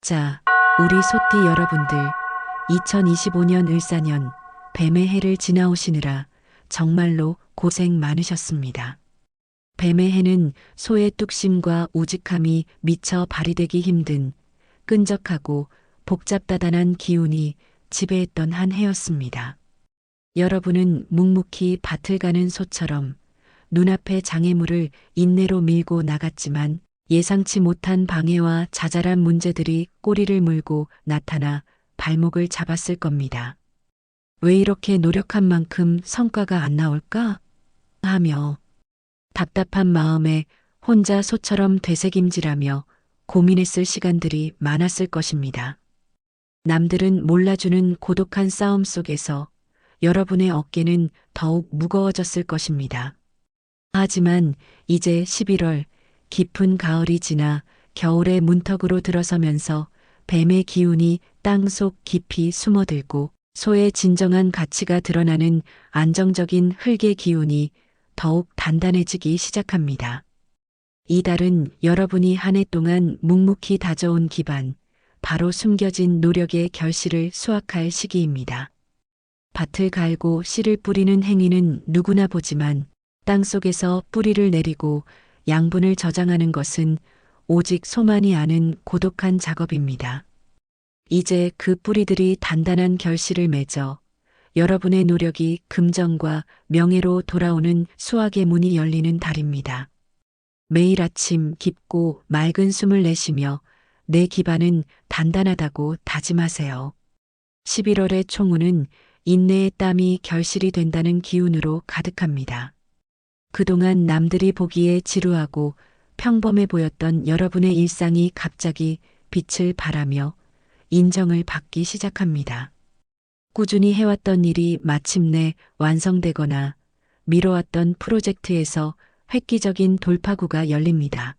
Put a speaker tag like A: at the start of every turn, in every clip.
A: 자, 우리 소띠 여러분들, 2025년 을사년 뱀의 해를 지나오시느라 정말로 고생 많으셨습니다. 뱀의 해는 소의 뚝심과 우직함이 미처 발휘되기 힘든 끈적하고 복잡다단한 기운이 지배했던 한 해였습니다. 여러분은 묵묵히 밭을 가는 소처럼 눈앞의 장애물을 인내로 밀고 나갔지만 예상치 못한 방해와 자잘한 문제들이 꼬리를 물고 나타나 발목을 잡았을 겁니다. 왜 이렇게 노력한 만큼 성과가 안 나올까? 하며 답답한 마음에 혼자 소처럼 되새김질하며 고민했을 시간들이 많았을 것입니다. 남들은 몰라주는 고독한 싸움 속에서 여러분의 어깨는 더욱 무거워졌을 것입니다. 하지만 이제 11월 깊은 가을이 지나 겨울의 문턱으로 들어서면서 뱀의 기운이 땅속 깊이 숨어들고 소의 진정한 가치가 드러나는 안정적인 흙의 기운이 더욱 단단해지기 시작합니다. 이 달은 여러분이 한 해 동안 묵묵히 다져온 기반, 바로 숨겨진 노력의 결실을 수확할 시기입니다. 밭을 갈고 씨를 뿌리는 행위는 누구나 보지만 땅속에서 뿌리를 내리고 양분을 저장하는 것은 오직 소만이 아는 고독한 작업입니다. 이제 그 뿌리들이 단단한 결실을 맺어 여러분의 노력이 금전과 명예로 돌아오는 수확의 문이 열리는 달입니다. 매일 아침 깊고 맑은 숨을 내쉬며 내 기반은 단단하다고 다짐하세요. 11월의 총운은 인내의 땀이 결실이 된다는 기운으로 가득합니다. 그동안 남들이 보기에 지루하고 평범해 보였던 여러분의 일상이 갑자기 빛을 발하며 인정을 받기 시작합니다. 꾸준히 해왔던 일이 마침내 완성되거나 미뤄왔던 프로젝트에서 획기적인 돌파구가 열립니다.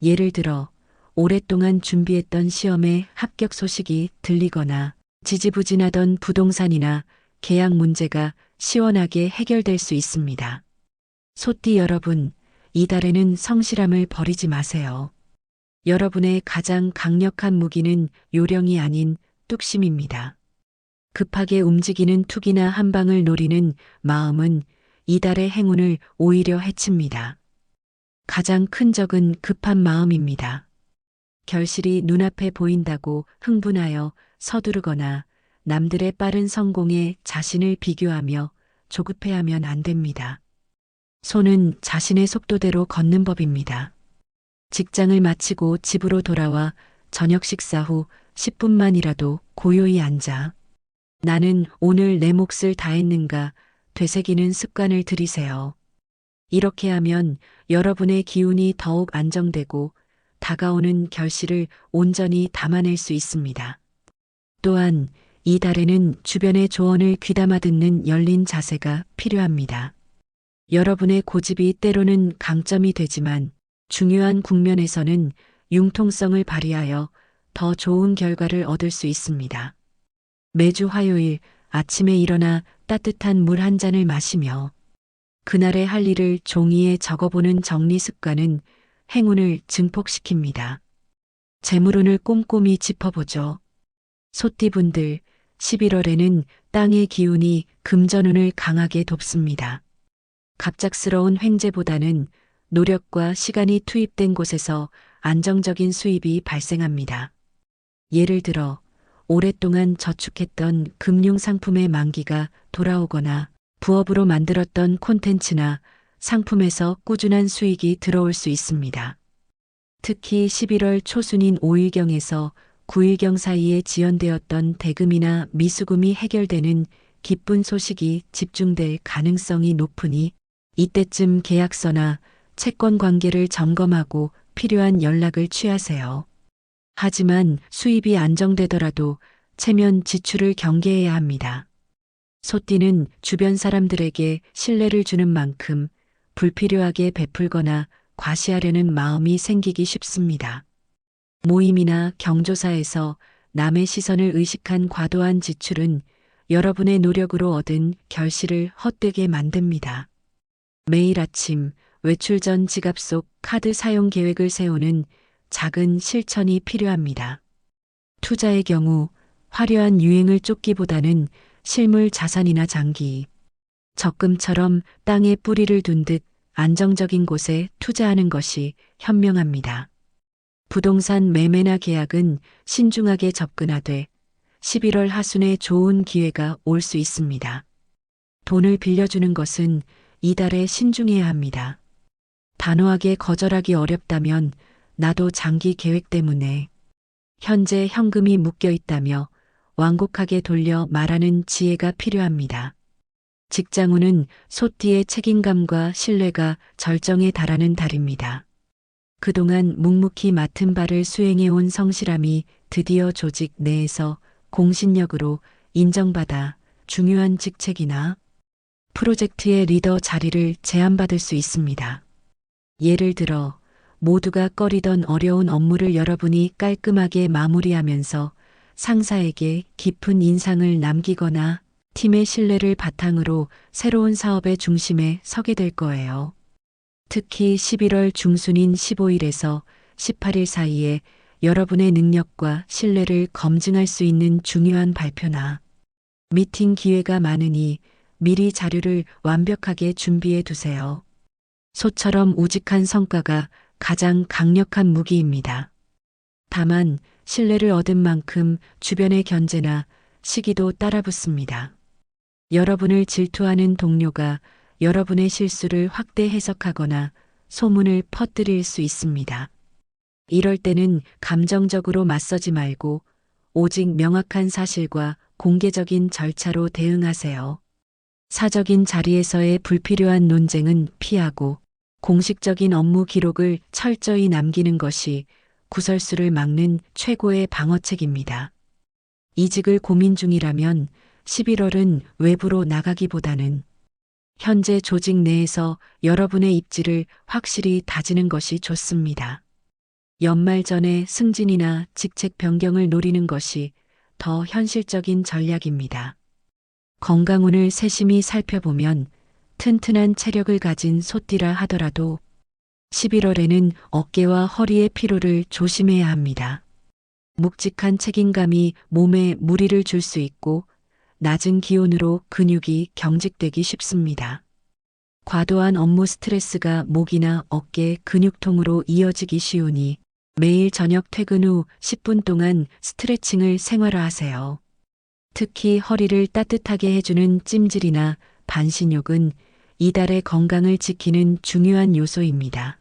A: 예를 들어 오랫동안 준비했던 시험의 합격 소식이 들리거나 지지부진하던 부동산이나 계약 문제가 시원하게 해결될 수 있습니다. 소띠 여러분, 이 달에는 성실함을 버리지 마세요. 여러분의 가장 강력한 무기는 요령이 아닌 뚝심입니다. 급하게 움직이는 툭이나 한 방을 노리는 마음은 이달의 행운을 오히려 해칩니다. 가장 큰 적은 급한 마음입니다. 결실이 눈앞에 보인다고 흥분하여 서두르거나 남들의 빠른 성공에 자신을 비교하며 조급해하면 안 됩니다. 소는 자신의 속도대로 걷는 법입니다. 직장을 마치고 집으로 돌아와 저녁 식사 후 10분만이라도 고요히 앉아 나는 오늘 내 몫을 다했는가 되새기는 습관을 들이세요. 이렇게 하면 여러분의 기운이 더욱 안정되고 다가오는 결실을 온전히 담아낼 수 있습니다. 또한 이 달에는 주변의 조언을 귀담아 듣는 열린 자세가 필요합니다. 여러분의 고집이 때로는 강점이 되지만 중요한 국면에서는 융통성을 발휘하여 더 좋은 결과를 얻을 수 있습니다. 매주 화요일 아침에 일어나 따뜻한 물 한 잔을 마시며 그날의 할 일을 종이에 적어보는 정리 습관은 행운을 증폭시킵니다. 재물운을 꼼꼼히 짚어보죠. 소띠분들, 11월에는 땅의 기운이 금전운을 강하게 돕습니다. 갑작스러운 횡재보다는 노력과 시간이 투입된 곳에서 안정적인 수입이 발생합니다. 예를 들어 오랫동안 저축했던 금융상품의 만기가 돌아오거나 부업으로 만들었던 콘텐츠나 상품에서 꾸준한 수익이 들어올 수 있습니다. 특히 11월 초순인 5일경에서 9일경 사이에 지연되었던 대금이나 미수금이 해결되는 기쁜 소식이 집중될 가능성이 높으니 이때쯤 계약서나 채권 관계를 점검하고 필요한 연락을 취하세요. 하지만 수입이 안정되더라도 체면 지출을 경계해야 합니다. 소띠는 주변 사람들에게 신뢰를 주는 만큼 불필요하게 베풀거나 과시하려는 마음이 생기기 쉽습니다. 모임이나 경조사에서 남의 시선을 의식한 과도한 지출은 여러분의 노력으로 얻은 결실을 헛되게 만듭니다. 매일 아침 외출 전 지갑 속 카드 사용 계획을 세우는 작은 실천이 필요합니다. 투자의 경우 화려한 유행을 쫓기보다는 실물 자산이나 장기, 적금처럼 땅에 뿌리를 둔 듯 안정적인 곳에 투자하는 것이 현명합니다. 부동산 매매나 계약은 신중하게 접근하되 11월 하순에 좋은 기회가 올 수 있습니다. 돈을 빌려주는 것은 이달에 신중해야 합니다. 단호하게 거절하기 어렵다면 나도 장기 계획 때문에 현재 현금이 묶여 있다며 완곡하게 돌려 말하는 지혜가 필요합니다. 직장운은 소띠의 책임감과 신뢰가 절정에 달하는 달입니다. 그동안 묵묵히 맡은 바를 수행해온 성실함이 드디어 조직 내에서 공신력으로 인정받아 중요한 직책이나 프로젝트의 리더 자리를 제안받을 수 있습니다. 예를 들어 모두가 꺼리던 어려운 업무를 여러분이 깔끔하게 마무리하면서 상사에게 깊은 인상을 남기거나 팀의 신뢰를 바탕으로 새로운 사업의 중심에 서게 될 거예요. 특히 11월 중순인 15일에서 18일 사이에 여러분의 능력과 신뢰를 검증할 수 있는 중요한 발표나 미팅 기회가 많으니 미리 자료를 완벽하게 준비해 두세요. 소처럼 우직한 성과가 가장 강력한 무기입니다. 다만 신뢰를 얻은 만큼 주변의 견제나 시기도 따라붙습니다. 여러분을 질투하는 동료가 여러분의 실수를 확대 해석하거나 소문을 퍼뜨릴 수 있습니다. 이럴 때는 감정적으로 맞서지 말고 오직 명확한 사실과 공개적인 절차로 대응하세요. 사적인 자리에서의 불필요한 논쟁은 피하고 공식적인 업무 기록을 철저히 남기는 것이 구설수를 막는 최고의 방어책입니다. 이직을 고민 중이라면 11월은 외부로 나가기보다는 현재 조직 내에서 여러분의 입지를 확실히 다지는 것이 좋습니다. 연말 전에 승진이나 직책 변경을 노리는 것이 더 현실적인 전략입니다. 건강운을 세심히 살펴보면 튼튼한 체력을 가진 소띠라 하더라도 11월에는 어깨와 허리의 피로를 조심해야 합니다. 묵직한 책임감이 몸에 무리를 줄 수 있고 낮은 기온으로 근육이 경직되기 쉽습니다. 과도한 업무 스트레스가 목이나 어깨 근육통으로 이어지기 쉬우니 매일 저녁 퇴근 후 10분 동안 스트레칭을 생활화하세요. 특히 허리를 따뜻하게 해주는 찜질이나 반신욕은 이달의 건강을 지키는 중요한 요소입니다.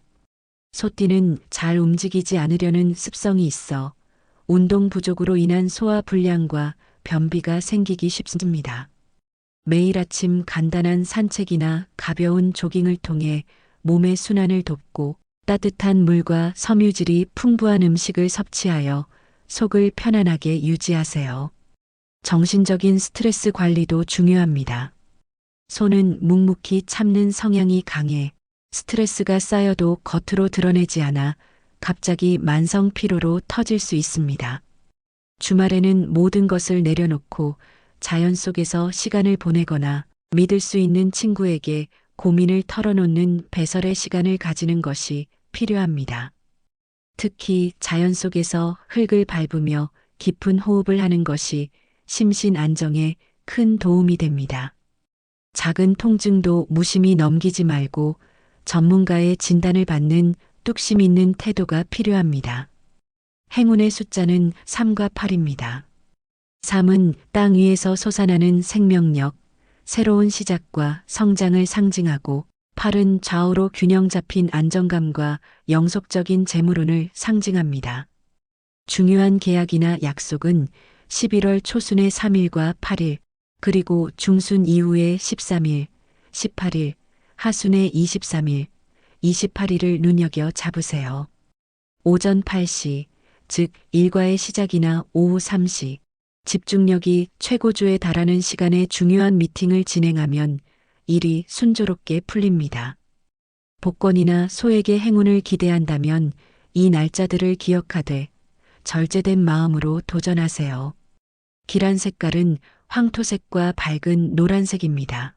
A: 소띠는 잘 움직이지 않으려는 습성이 있어 운동 부족으로 인한 소화 불량과 변비가 생기기 쉽습니다. 매일 아침 간단한 산책이나 가벼운 조깅을 통해 몸의 순환을 돕고 따뜻한 물과 섬유질이 풍부한 음식을 섭취하여 속을 편안하게 유지하세요. 정신적인 스트레스 관리도 중요합니다. 소는 묵묵히 참는 성향이 강해 스트레스가 쌓여도 겉으로 드러내지 않아 갑자기 만성 피로로 터질 수 있습니다. 주말에는 모든 것을 내려놓고 자연 속에서 시간을 보내거나 믿을 수 있는 친구에게 고민을 털어놓는 배설의 시간을 가지는 것이 필요합니다. 특히 자연 속에서 흙을 밟으며 깊은 호흡을 하는 것이 심신 안정에 큰 도움이 됩니다. 작은 통증도 무심히 넘기지 말고 전문가의 진단을 받는 뚝심 있는 태도가 필요합니다. 행운의 숫자는 3과 8입니다. 3은 땅 위에서 솟아나는 생명력, 새로운 시작과 성장을 상징하고 8은 좌우로 균형 잡힌 안정감과 영속적인 재물운을 상징합니다. 중요한 계약이나 약속은 11월 초순의 3일과 8일, 그리고 중순 이후의 13일, 18일, 하순의 23일, 28일을 눈여겨 잡으세요. 오전 8시, 즉 일과의 시작이나 오후 3시, 집중력이 최고조에 달하는 시간에 중요한 미팅을 진행하면 일이 순조롭게 풀립니다. 복권이나 소액의 행운을 기대한다면 이 날짜들을 기억하되 절제된 마음으로 도전하세요. 길한 색깔은 황토색과 밝은 노란색입니다.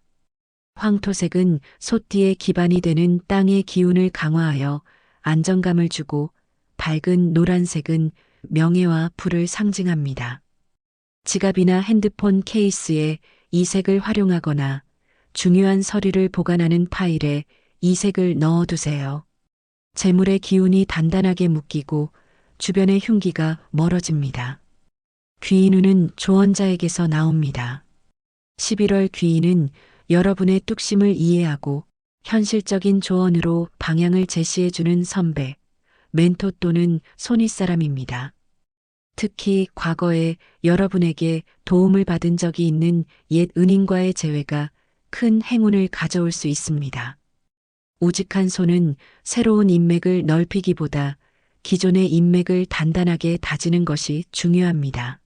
A: 황토색은 소띠의 기반이 되는 땅의 기운을 강화하여 안정감을 주고 밝은 노란색은 명예와 부를 상징합니다. 지갑이나 핸드폰 케이스에 이 색을 활용하거나 중요한 서류를 보관하는 파일에 이 색을 넣어두세요. 재물의 기운이 단단하게 묶이고 주변의 흉기가 멀어집니다. 귀인운은 조언자에게서 나옵니다. 11월 귀인은 여러분의 뚝심을 이해하고 현실적인 조언으로 방향을 제시해주는 선배, 멘토 또는 손윗사람입니다. 특히 과거에 여러분에게 도움을 받은 적이 있는 옛 은인과의 재회가 큰 행운을 가져올 수 있습니다. 우직한 손은 새로운 인맥을 넓히기보다 기존의 인맥을 단단하게 다지는 것이 중요합니다.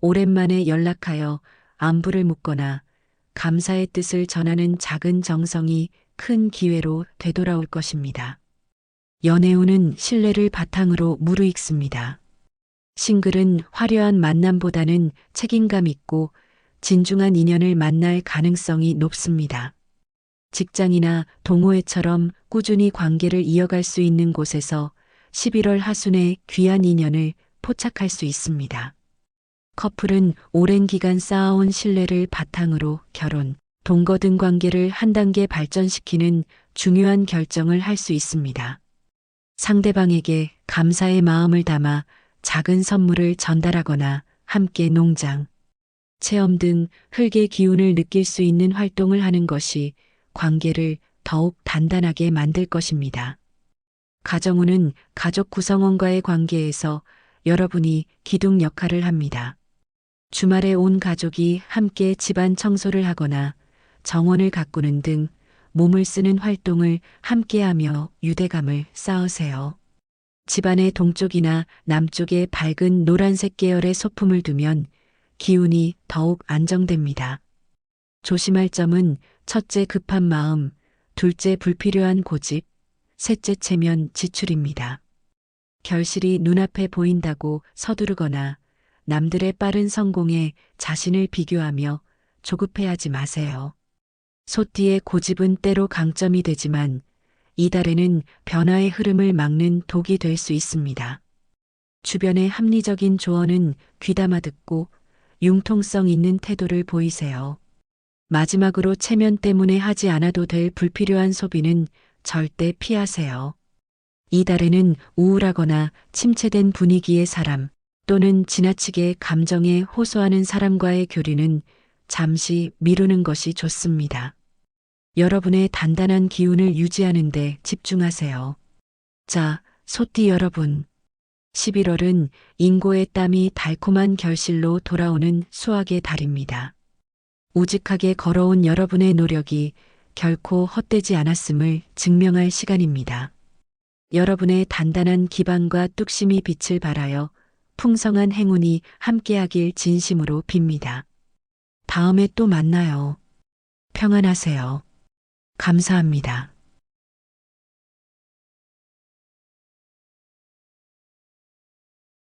A: 오랜만에 연락하여 안부를 묻거나 감사의 뜻을 전하는 작은 정성이 큰 기회로 되돌아올 것입니다. 연애운은 신뢰를 바탕으로 무르익습니다. 싱글은 화려한 만남보다는 책임감 있고 진중한 인연을 만날 가능성이 높습니다. 직장이나 동호회처럼 꾸준히 관계를 이어갈 수 있는 곳에서 11월 하순에 귀한 인연을 포착할 수 있습니다. 커플은 오랜 기간 쌓아온 신뢰를 바탕으로 결혼, 동거 등 관계를 한 단계 발전시키는 중요한 결정을 할 수 있습니다. 상대방에게 감사의 마음을 담아 작은 선물을 전달하거나 함께 농장, 체험 등 흙의 기운을 느낄 수 있는 활동을 하는 것이 관계를 더욱 단단하게 만들 것입니다. 가정운은 가족 구성원과의 관계에서 여러분이 기둥 역할을 합니다. 주말에 온 가족이 함께 집안 청소를 하거나 정원을 가꾸는 등 몸을 쓰는 활동을 함께하며 유대감을 쌓으세요. 집안의 동쪽이나 남쪽에 밝은 노란색 계열의 소품을 두면 기운이 더욱 안정됩니다. 조심할 점은 첫째 급한 마음, 둘째 불필요한 고집, 셋째 체면 지출입니다. 결실이 눈앞에 보인다고 서두르거나 남들의 빠른 성공에 자신을 비교하며 조급해하지 마세요. 소띠의 고집은 때로 강점이 되지만 이달에는 변화의 흐름을 막는 독이 될 수 있습니다. 주변의 합리적인 조언은 귀담아 듣고 융통성 있는 태도를 보이세요. 마지막으로 체면 때문에 하지 않아도 될 불필요한 소비는 절대 피하세요. 이달에는 우울하거나 침체된 분위기의 사람 또는 지나치게 감정에 호소하는 사람과의 교류는 잠시 미루는 것이 좋습니다. 여러분의 단단한 기운을 유지하는 데 집중하세요. 자, 소띠 여러분. 11월은 인고의 땀이 달콤한 결실로 돌아오는 수확의 달입니다. 우직하게 걸어온 여러분의 노력이 결코 헛되지 않았음을 증명할 시간입니다. 여러분의 단단한 기반과 뚝심이 빛을 발하여 풍성한 행운이 함께하길 진심으로 빕니다. 다음에 또 만나요. 평안하세요. 감사합니다.